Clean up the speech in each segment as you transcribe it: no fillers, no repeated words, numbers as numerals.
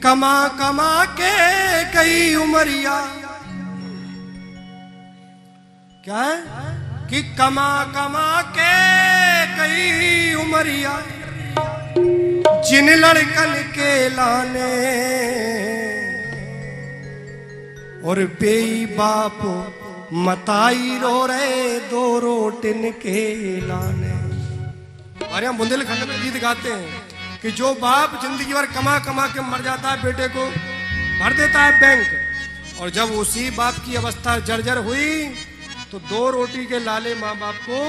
कमा कमा के कई उमरिया, क्या है कि कमा कमा के कई उमरिया, जिन लड़कन के लाने और बेई बाप मताई रो रहे दो रोटिन के लाने। हमारे यहाँ बुंदेलखंड में गीत गाते हैं कि जो बाप जिंदगी भर कमा कमा के मर जाता है, बेटे को भर देता है बैंक, और जब उसी बाप की अवस्था जर्जर हुई तो दो रोटी के लाले माँ बाप को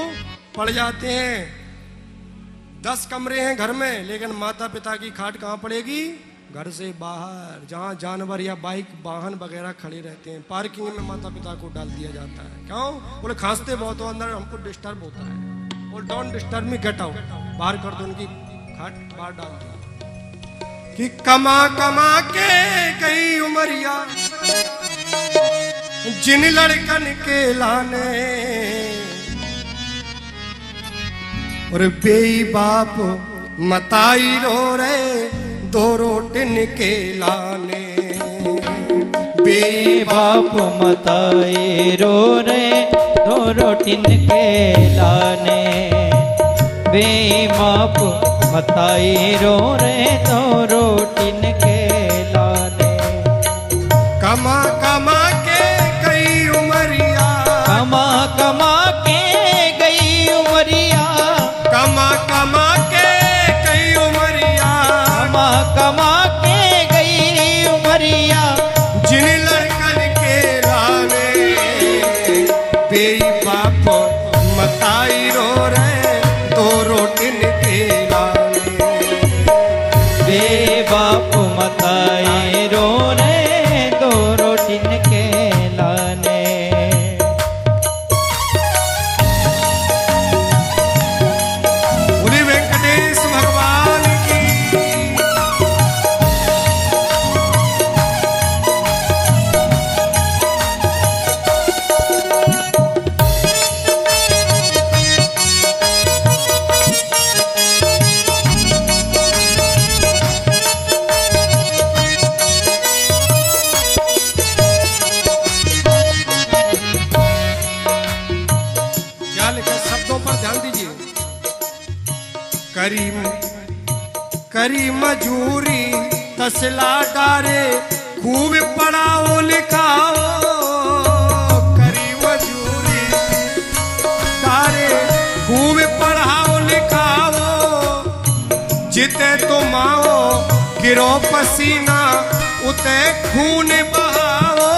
पड़ जाते हैं। 10 कमरे हैं घर में, लेकिन माता पिता की खाट कहाँ पड़ेगी? घर से बाहर, जहाँ जानवर या बाइक वाहन वगैरह खड़े रहते हैं, पार्किंग में माता पिता को डाल दिया जाता है। क्यों? बोले खांसते बहुत हो, अंदर हमको डिस्टर्ब होता है, और don't disturb me, get out, बाहर कर दो, उनकी खाट बाहर डाल दिया। कि कमा कमा के कई उमरिया, जिन लड़कन के लाने और बेई बाप मताई रो रहे दो रोटिन के लाने। बेई बाप मताई रो रहे दो रोटिन के लाने। बेई बाप मताई रो रहे दो रोटिन के लाने। कमा कमा के कई उमरिया, कमा कमा के गई उमरिया, कमा कमा के कई उमरिया, कमा कमा के गई उमरिया, जिन लड़कन के लाने बेई बाप मताई रो रहे दो रोटिन के लाने। बेई बाप मताई रो रहे दो रोटिन के लाने। बोले वेंकटेश भगवान की। क्या लिखा है? शब्दों पर ध्यान दीजिए। करी मजूरी तसला डारे, खूब पढ़ाओ लिखाओ। करी मजूरी डारे, खूब पढ़ाओ लिखाओ। जिते तुम आओ गिरो पसीना, उते खून बहाओ।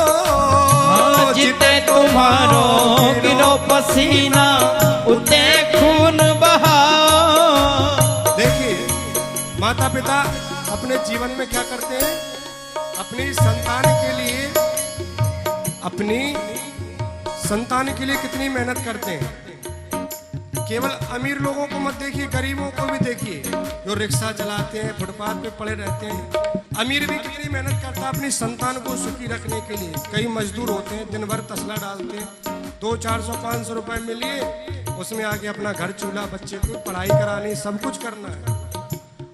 जिते तुम्हारो गिरो पसीना, उते खून बहाओ। देखिए, माता पिता अपने जीवन में क्या करते हैं? अपनी संतान के लिए कितनी मेहनत करते हैं। केवल अमीर लोगों को मत देखिए, गरीबों को भी देखिए, जो रिक्शा चलाते हैं, फुटपाथ पे पड़े रहते हैं। अमीर भी कितनी मेहनत करता है अपनी संतान को सुखी रखने के लिए। कई मजदूर होते हैं, दिन भर तसला डालते हैं, 200-400-500 रुपए मिलिए, उसमें आके अपना घर चूल्हा, बच्चे को पढ़ाई करानी, सब कुछ करना है।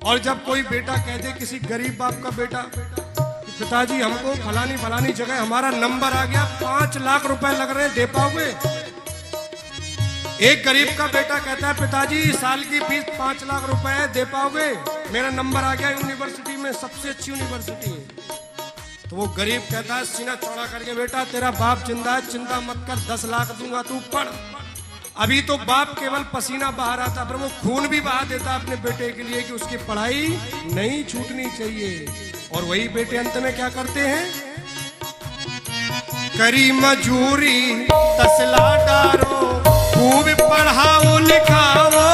और जब कोई बेटा कह दे, किसी गरीब बाप का बेटा, पिताजी हमको फलानी जगह हमारा नंबर आ गया, 5 लाख रुपए लग रहे हैं, दे पाओगे? एक गरीब का बेटा कहता है, पिताजी साल की फीस 5 लाख रुपए है, दे पाओगे? मेरा नंबर आ गया यूनिवर्सिटी में, सबसे अच्छी यूनिवर्सिटी है। तो वो गरीब कहता है सीना चौड़ा करके, बेटा तेरा बाप जिंदा है, चिंता मत कर, 10 लाख दूंगा, तू पढ़। अभी तो बाप केवल पसीना बहा रहा था, पर वो खून भी बहा देता अपने बेटे के लिए कि उसकी पढ़ाई नहीं छूटनी चाहिए। और वही बेटे अंत में क्या करते हैं? करी मजूरी तसला डारो, खूब पढ़ाओ लिखाओ।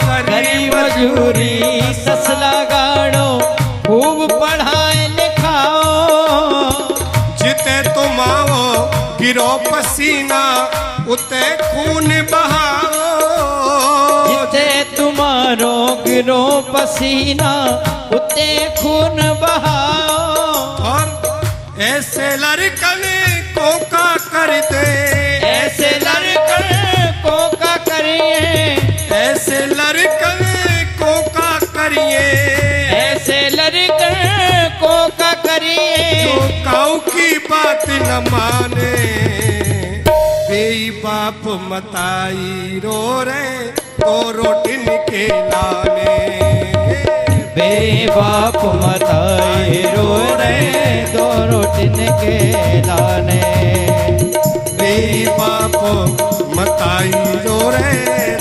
करी मजूरी तसला गाड़ो, खूब पढ़ाए लिखाओ। जिते तुम आओ गिरो पसीना, उते खून बहाओ। जिते तुम्हारो गिरो पसीना, उते खून बहाओ। और ऐसे लड़कन को का करते, ऐसे लड़कन को का करिए, ऐसे लड़कन को का करिए। ऐसे लड़कन न माने, बेई बाप मताई रो रे दो रोटिन के लाने। बेई बाप मताई रो रे दो रोटिन के लाने। बेई बाप मताई रो रे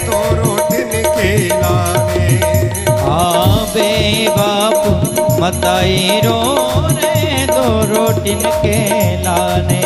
दो रोटिन के लाने। हाँ बेई बाप मताई रो रे दो रोटिन के लाने।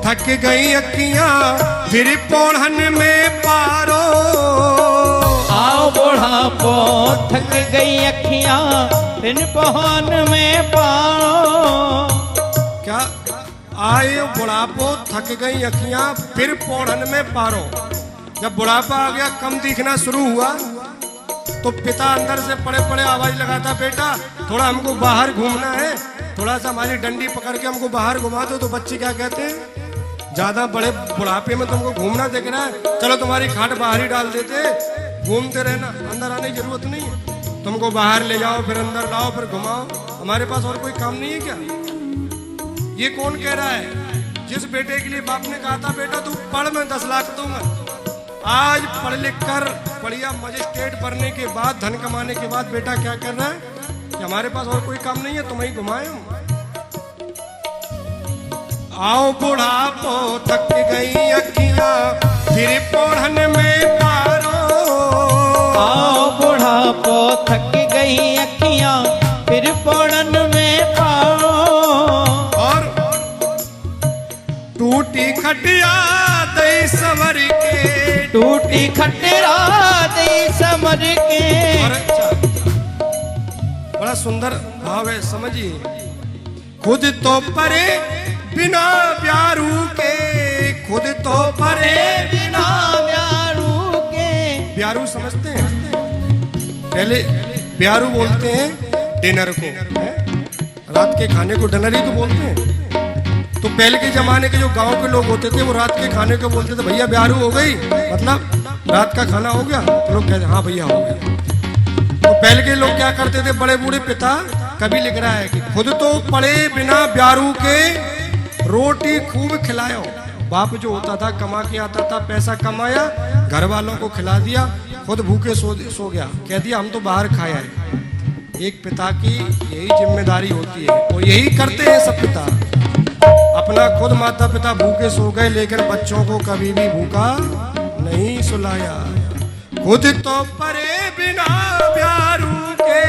थक गई अखियां फिर पोढ़न में पारो। आओ बुढ़ापो थक गई अखियां फिर पोढ़न में पारो। क्या आए बुढ़ापो थक गई अखियां फिर पोढ़न में पारो। जब बुढ़ापा आ गया, कम दिखना शुरू हुआ, तो पिता अंदर से पड़े पड़े आवाज लगाता, बेटा थोड़ा हमको बाहर घूमना है, थोड़ा सा हमारी डंडी पकड़ के हमको बाहर घुमा दो। तो बच्चे क्या कहते हैं, ज्यादा बड़े बुढ़ापे में तुमको घूमना दिख रहा है, चलो तुम्हारी खाट बाहर ही डाल देते, घूमते रहना, अंदर आने की जरूरत नहीं है, तुमको बाहर ले जाओ फिर अंदर लाओ फिर घुमाओ, हमारे पास और कोई काम नहीं है क्या? ये कौन कह रहा है? जिस बेटे के लिए बाप ने कहा था बेटा तू पढ़, मैं 10 लाख दूंगा, आज पढ़ लिख कर बढ़िया मजिस्ट्रेट बनने के बाद, धन कमाने के बाद बेटा क्या कर रहा है कि हमारे पास और कोई काम नहीं है, तुम्हें घुमाए हम। आओ बुढ़ापो थक गई अखियां फिर पोढ़न में पारो। आओ बुढ़ापो थक गई अखियां फिर पोढ़न में पारो। और टूटी खटिया दई संवर के, टूटी खटिया दई संवर के। बड़ा सुंदर भाव है, समझिए। खुद तो परे बिना प्यारू के, खुद तो परे बिना प्यारू के। प्यारू समझते हैं? पहले प्यारू बोलते हैं डिनर को, रात के खाने को डिनर ही तो बोलते हैं। तो पहले के जमाने के जो गांव के लोग होते थे वो रात के खाने को बोलते थे भैया प्यारू हो गई, मतलब रात का खाना हो गया। तो लोग कहते हाँ भैया हो गया। तो पहले के लोग क्या करते थे, बड़े बूढ़े पिता, कभी लिख रहा है कि खुद तो पड़े बिना प्यारू के, रोटी खूब खिलायो। बाप जो होता था कमा के आता था, पैसा कमाया, घर वालों को खिला दिया, खुद भूखे सो गया, कह दिया हम तो बाहर खाया है। एक पिता की यही जिम्मेदारी होती है, वो यही करते हैं सब पिता। अपना खुद माता पिता भूखे सो गए, लेकिन बच्चों को कभी भी भूखा नहीं सुलाया। खुद तो परे बिना प्यारू के,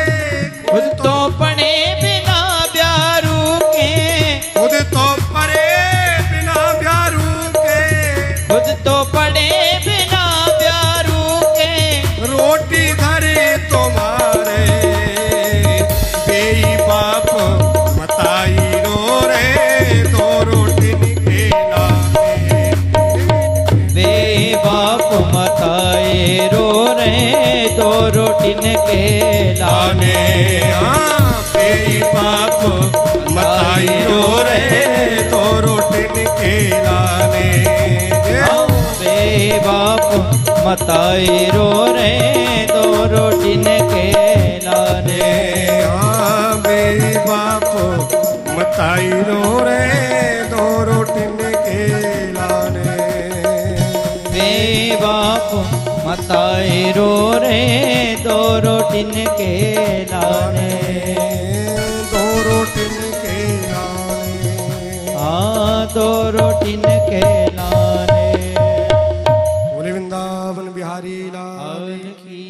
खुद तो पड़े बिना प्यारू के, खुद तो परे बिना प्यारू के, खुद तो पड़े बिना प्यारू के। रोटी धरे तुम्हारे बेई बाप मताई रो रे दो रोटी निकेलाने। बेई बाप मताई रो रे दो रोटी निकेलाने। बेई बाप मताई रो रे दो रोटी निकेलाने। बेई बाप मताई रो रे दो रोटी निकेलाने। बेई बाप मताई रो रे दो रोटी निकेलाने। बेई बाप मताई रो रे दो रोटी निकेलाने। दो रोटी निकेलाने। हाँ दो रोटी निकेलाने। बोले वृंदावन बिहारी लाल की।